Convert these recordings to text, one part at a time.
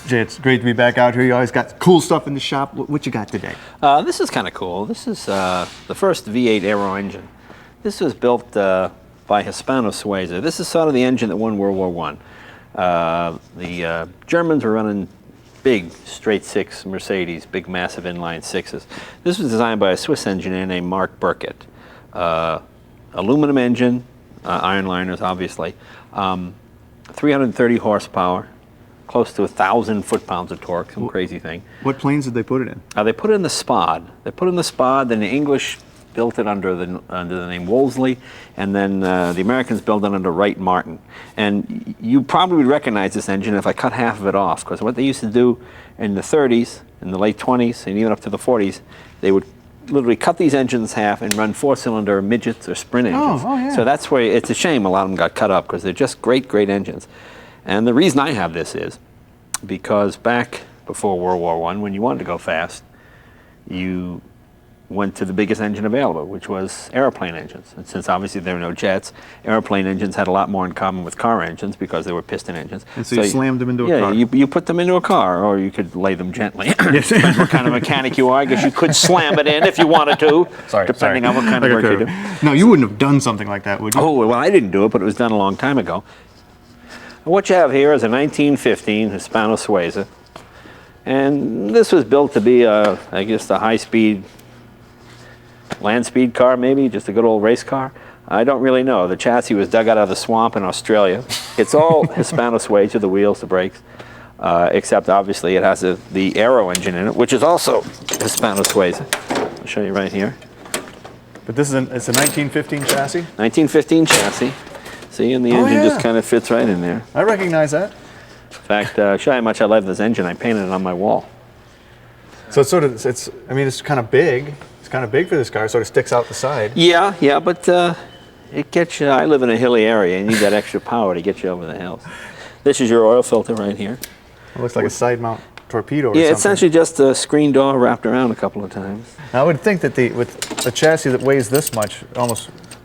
Jay, it's great to be back out here. You always got cool stuff in the shop. What you got today? This is kind of cool. This is the first V8 aero engine. This was built by Hispano Sua. This is sort of the engine that won World War I. The Germans were running big straight six Mercedes, big massive inline sixes. This was designed by a Swiss engineer named Mark Burkett. Aluminum engine, iron liners obviously, 330 horsepower, close to 1,000 foot-pounds of torque, some crazy thing. What planes did they put it in? They put it in the Spad. They put it in the Spad, then the English built it under the name Wolseley, and then the Americans built it under Wright Martin. And you probably would recognize this engine if I cut half of it off, because what they used to do in the 30s, in the late 20s, and even up to the 40s, they would literally cut these engines half and run four-cylinder midgets or sprint engines. Oh, yeah. So that's where it's a shame a lot of them got cut up, because they're just great, great engines. And the reason I have this is because back before World War I, when you wanted to go fast, you went to the biggest engine available, which was airplane engines. And since obviously there were no jets, airplane engines had a lot more in common with car engines because they were piston engines. And so you slammed them into a car? Yeah, you put them into a car, or you could lay them gently. Depends what kind of mechanic you are. I guess you could slam it in if you wanted to, depending on what kind of work you do. No, you wouldn't have done something like that, would you? Oh, well, I didn't do it, but it was done a long time ago. What you have here is a 1915 Hispano Sua, and this was built to be, I guess, a high-speed land speed car, maybe, just a good old race car. I don't really know. The chassis was dug out of the swamp in Australia. It's all Hispano Sua, the wheels, the brakes, except obviously it has the aero engine in it, which is also Hispano Sua. I'll show you right here. But this is it's a 1915 chassis? 1915 chassis. See, and the engine just kind of fits right in there. I recognize that. In fact, show you how much I love this engine. I painted it on my wall. So it's sort of, I mean, it's kind of big. It's kind of big for this car. It sort of sticks out the side. Yeah, but it gets you, I live in a hilly area. You need that extra power to get you over the hills. This is your oil filter right here. It looks like a side mount torpedo or something. Yeah, it's essentially just a screen door wrapped around a couple of times. I would think that with a chassis that weighs this much,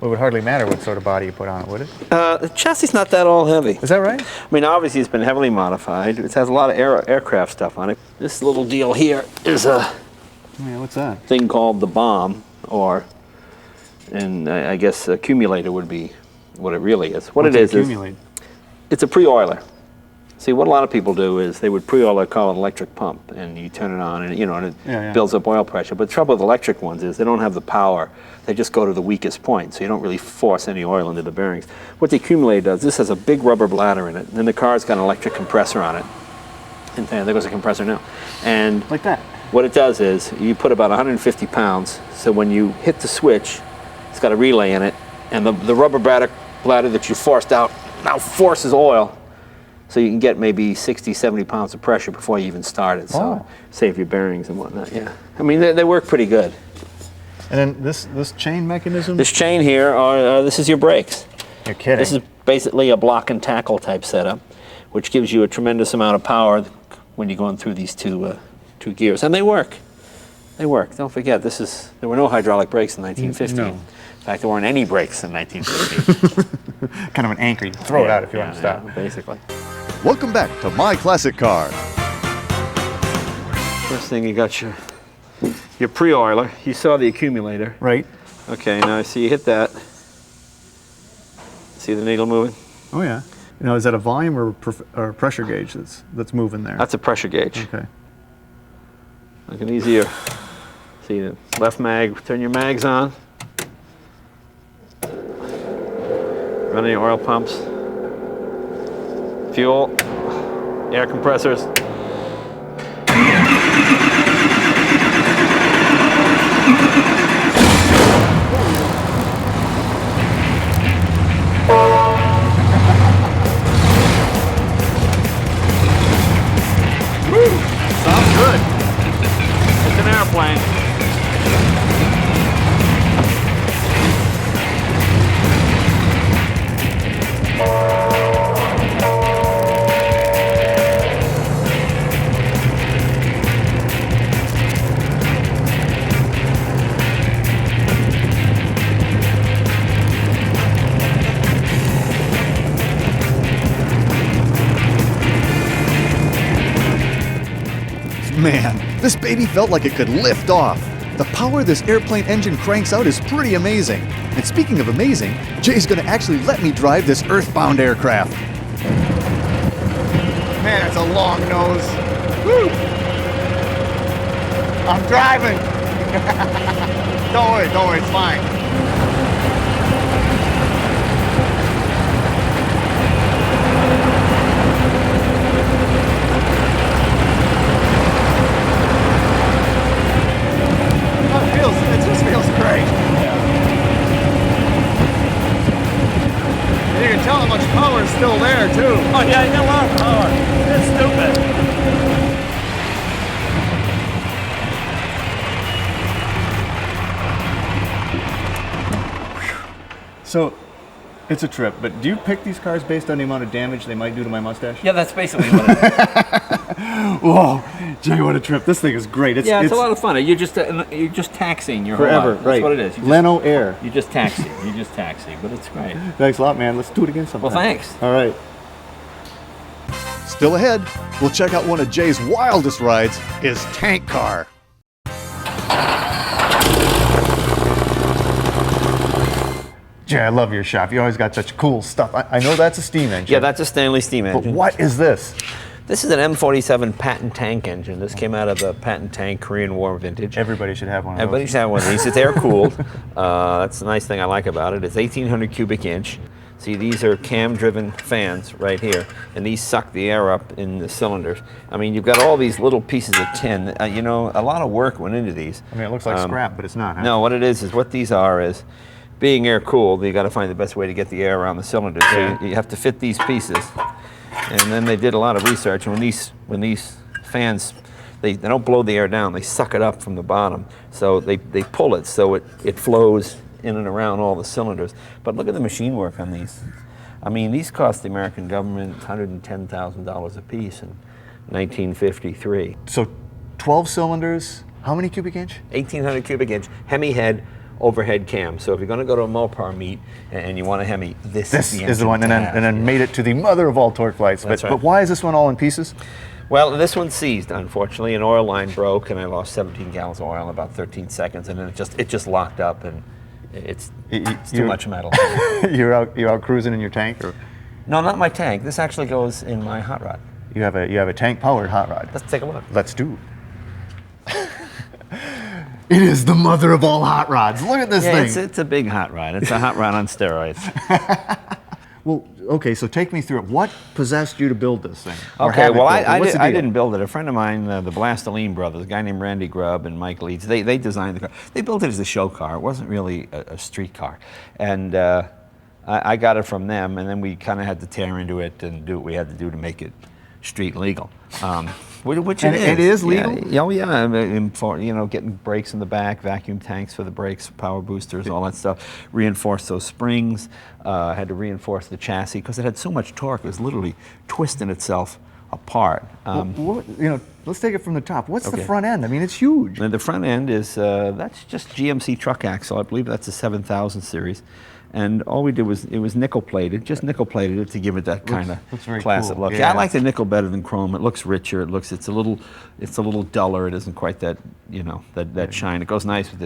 it would hardly matter what sort of body you put on it, would it? The chassis is not that all heavy. Is that right? I mean, obviously it's been heavily modified. It has a lot of aircraft stuff on it. This little deal here is a what's that? thing called the bomb, and I guess accumulator would be what it really is. What it is it's a pre-oiler. See, what a lot of people do is they would pre-oil their car with an electric pump, and you turn it on, and it builds up oil pressure. But the trouble with electric ones is they don't have the power. They just go to the weakest point, so you don't really force any oil into the bearings. What the accumulator does, this has a big rubber bladder in it, and then the car's got an electric compressor on it. And there goes a compressor now. And like that. What it does is you put about 150 pounds, so when you hit the switch, it's got a relay in it, and the rubber bladder that you forced out now forces oil. So you can get maybe 60, 70 pounds of pressure before you even start it. So save your bearings and whatnot, yeah. I mean, they work pretty good. And then this chain mechanism? This chain here, this is your brakes. You're kidding. This is basically a block and tackle type setup, which gives you a tremendous amount of power when you're going through these two gears. And they work. They work. Don't forget, there were no hydraulic brakes in 1915. No. In fact, there weren't any brakes in 1915. Kind of an anchor. You can throw it out if you want to stop. Yeah, basically. Welcome back to My Classic Car. First thing, you got your pre-oiler. You saw the accumulator. Right. Okay, now see you hit that. See the needle moving? Oh yeah. Is that a volume or a pressure gauge that's moving there? That's a pressure gauge. Okay. Looking easier. See the left mag, turn your mags on. Running your oil pumps. Fuel, air compressors. Sounds good. It's an airplane. Man, this baby felt like it could lift off. The power this airplane engine cranks out is pretty amazing. And speaking of amazing, Jay's gonna actually let me drive this earthbound aircraft. Man, it's a long nose. Woo! I'm driving. Don't worry, it's fine. It just feels great. And you can tell how much power is still there too. Oh yeah, you got a lot of power. It's stupid. So, it's a trip, but do you pick these cars based on the amount of damage they might do to my mustache? Yeah, that's basically what it is. Whoa, Jay, what a trip. This thing is great. It's a lot of fun. You're just taxiing your forever, whole life. That's right. what it is. Leno Air. You just taxi. But it's great. Thanks a lot, man. Let's do it again sometime. Well, thanks. All right. Still ahead, we'll check out one of Jay's wildest rides, his tank car. Jay, I love your shop. You always got such cool stuff. I know that's a steam engine. Yeah, that's a Stanley steam But engine. what is this? This is an M47 patent tank engine. This came out of a patent tank Korean War vintage. Everybody should have one of Everybody those. should have one of these. It's air cooled. That's the nice thing I like about it. It's 1,800 cubic inch. See, these are cam-driven fans right here, and these suck the air up in the cylinders. I mean, you've got all these little pieces of tin. You know, a lot of work went into these. I mean, it looks like scrap, but it's not, huh? No, what it is what these are is, being air cooled, you got to find the best way to get the air around the cylinders. Yeah. So you have to fit these pieces, and then they did a lot of research. And when these fans, they don't blow the air down; they suck it up from the bottom. So they pull it so it flows in and around all the cylinders. But look at the machine work on these. I mean, these cost the American government $110,000 a piece in 1953. So 12 cylinders, how many cubic inch? 1,800 cubic inch Hemi head overhead cam. So if you're going to go to a Mopar meet and you want a Hemi, this is the one, and then made it to the mother of all torque flights. That's right. But why is this one all in pieces? Well, this one seized, unfortunately. An oil line broke, and I lost 17 gallons of oil in about 13 seconds, and then it just locked up, and it's too much metal. You're out cruising in your tank, or No, not my tank. This actually goes in my hot rod. you have a tank powered hot rod? Let's take a look. Let's do. It is the mother of all hot rods. Look at this thing. It's a big hot rod. It's a hot rod on steroids. Well, okay, so take me through it. What possessed you to build this thing? Or Okay, have it well, built? What's the I deal? didn't build it. A friend of mine, the Blastoline brothers, a guy named Randy Grubb and Mike Leeds, they designed the car. They built it as a show car. It wasn't really a street car. And I got it from them, and then we kind of had to tear into it and do what we had to do to make it street legal. Which And it is. it is legal? Yeah, oh yeah, and for, getting brakes in the back, vacuum tanks for the brakes, power boosters, all that stuff. Reinforce those springs. Had to reinforce the chassis because it had so much torque. It was literally twisting itself apart. Let's take it from the top. What's the Okay. front end? I mean, it's huge. And the front end is that's just GMC truck axle. I believe that's a 7000 series. And all we did was it was nickel plated, just nickel plated it to give it that kind of looks very classic cool. look. Yeah. I like the nickel better than chrome. It looks richer. It's a little duller. It isn't quite that that shine. It goes nice with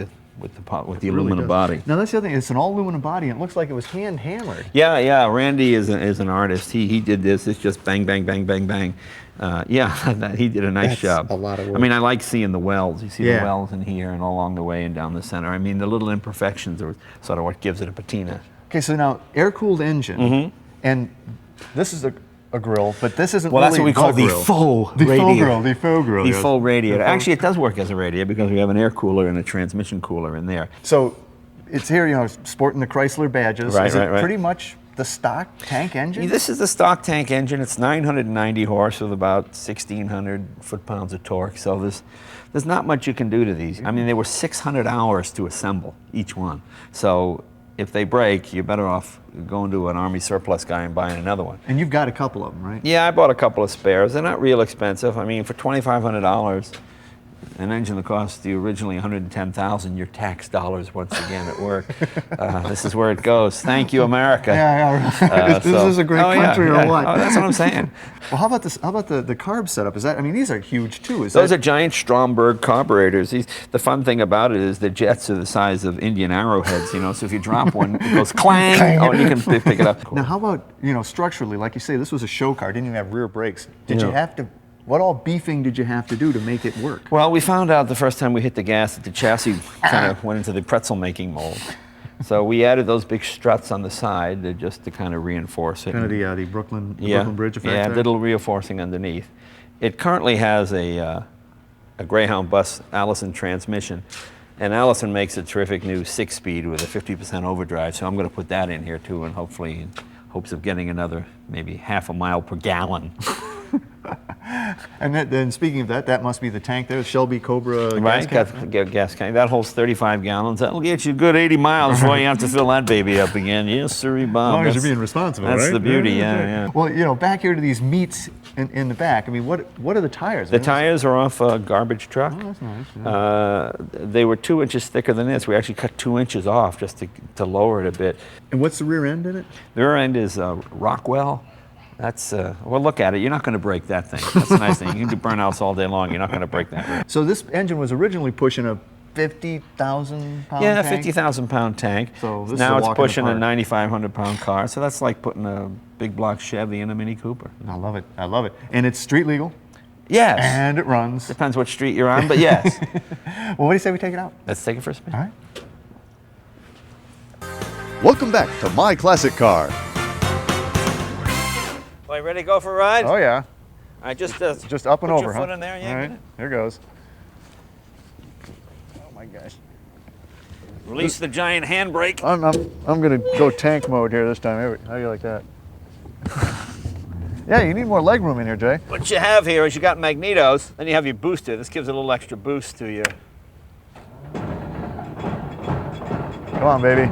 the aluminum body. Now that's the other thing. It's an all aluminum body, and it looks like it was hand hammered. Yeah. Randy is an artist. He did this. It's just bang, bang, bang, bang, bang. He did a nice That's job. a lot of work. I mean, I like seeing the welds. You see Yeah. the welds in here and all along the way and down the center. I mean, the little imperfections are sort of what gives it a patina. Okay, so now air-cooled engine, and this is a grill, but this isn't Well, really that's what we call the grill. faux The faux radiator. grill, the faux grill. The yes. full radiator. The faux- Actually, it does work as a radiator because we have an air cooler and a transmission cooler in there. So it's here, sporting the Chrysler badges. Right, is it right, right. pretty much the stock tank engine? This is the stock tank engine. It's 990 horse with about 1,600 foot-pounds of torque. So there's not much you can do to these. I mean, they were 600 hours to assemble each one. So if they break, you're better off going to an Army surplus guy and buying another one. And you've got a couple of them, right? Yeah, I bought a couple of spares. They're not real expensive. I mean, for $2,500, an engine that cost you originally $110,000, your tax dollars once again at work. This is where it goes. Thank you, America. Yeah. This is a great country or what? Oh, that's what I'm saying. Well, how about this? How about the carb setup? Is that? I mean, these are huge too. Those are giant Stromberg carburetors. The fun thing about it is the jets are the size of Indian arrowheads. You know, so if you drop one, it goes clang. Oh, and you can pick it up. Now, how about structurally? Like you say, this was a show car. Didn't even have rear brakes. Did you have to? What all beefing did you have to do to make it work? Well, we found out the first time we hit the gas that the chassis kind of went into the pretzel making mold. So we added those big struts on the side to kind of reinforce it. Kind of the Brooklyn Bridge effect. Yeah, there? little reinforcing underneath. It currently has a Greyhound bus Allison transmission, and Allison makes a terrific new 6-speed with a 50% overdrive. So I'm going to put that in here too, and hopefully in hopes of getting another maybe half a mile per gallon. And then speaking of that, that must be the tank there, Shelby Cobra Right, gas tank. got gas tank. That holds 35 gallons. That'll get you a good 80 miles before you have to fill that baby up again. Yes, sirree, Bob. As long as you're being responsible, That's right? the beauty, yeah. Well, back here to these meats in the back. I mean, what are the tires? The tires are off a garbage truck. Oh, that's nice. Yeah. They were 2 inches thicker than this. We actually cut 2 inches off just to lower it a bit. And what's the rear end in it? The rear end is Rockwell. That's, well, look at it. You're not going to break that thing. That's a nice thing. You can do burnouts all day long. You're not going to break that rear. So this engine was originally pushing a 50,000 pound Yeah, tank? 50,000 pound tank. So this now is a it's walk in the pushing a park. 9,500 pound car. So that's like putting a big block Chevy in a Mini Cooper. I love it. I love it. And it's street legal. Yes. And it runs. Depends what street you're on, but yes. Well, what do you say we take it out? Let's take it for a spin. All right. Welcome back to My Classic Car. Well, you ready to go for a ride? Oh yeah. All right, just up and put over, your huh? foot in there. Yeah, All get right. it. Here goes. Oh my gosh. Release the giant handbrake. I'm gonna go tank mode here this time. How do you like that? Yeah, you need more leg room in here, Jay. What you have here is you got magnetos, then you have your booster. This gives it a little extra boost to you. Come on, baby.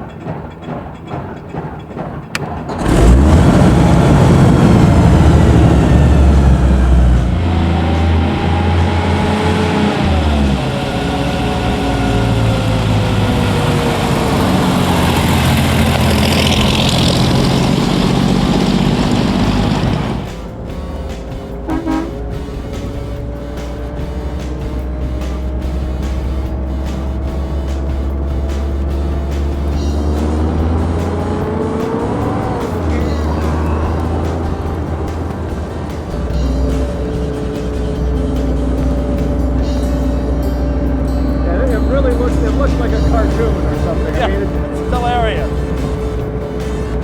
It looks like a cartoon or something. Yeah, it's hilarious.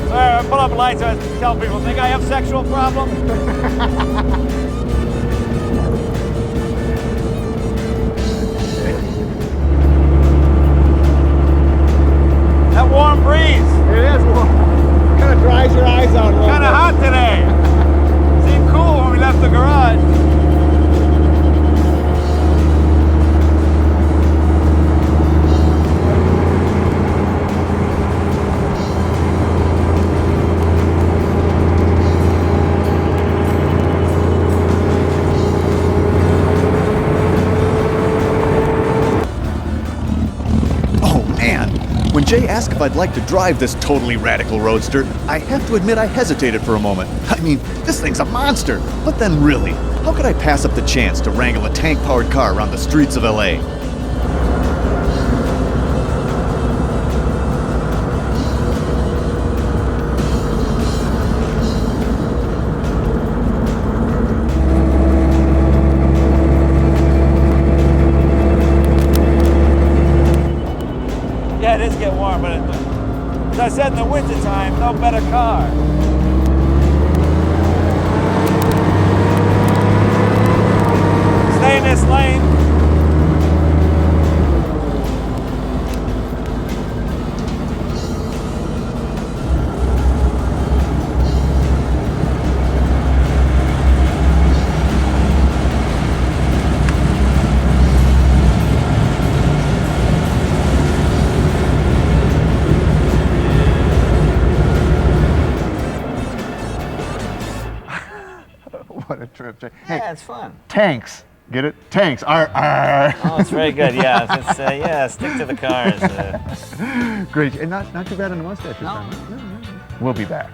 Sorry, I pull up lights and tell people, think I have sexual problems? That warm breeze. It is warm. Kind of dries your eyes out a little Kind of bit. hot today. Seemed cool when we left the garage. When Jay asked if I'd like to drive this totally radical roadster, I have to admit I hesitated for a moment. I mean, this thing's a monster. But then really, how could I pass up the chance to wrangle a tank-powered car around the streets of LA? Yeah, it is get warm, but as I said, in the wintertime, no better car. Stay in this lane. What a trip, Jay. Yeah, Hey, it's fun. tanks. Get it? Tanks. Arr, arr. Oh, it's very good. Yeah, yeah. Stick to the cars. Great. And not too bad on the mustache this time. We'll be back.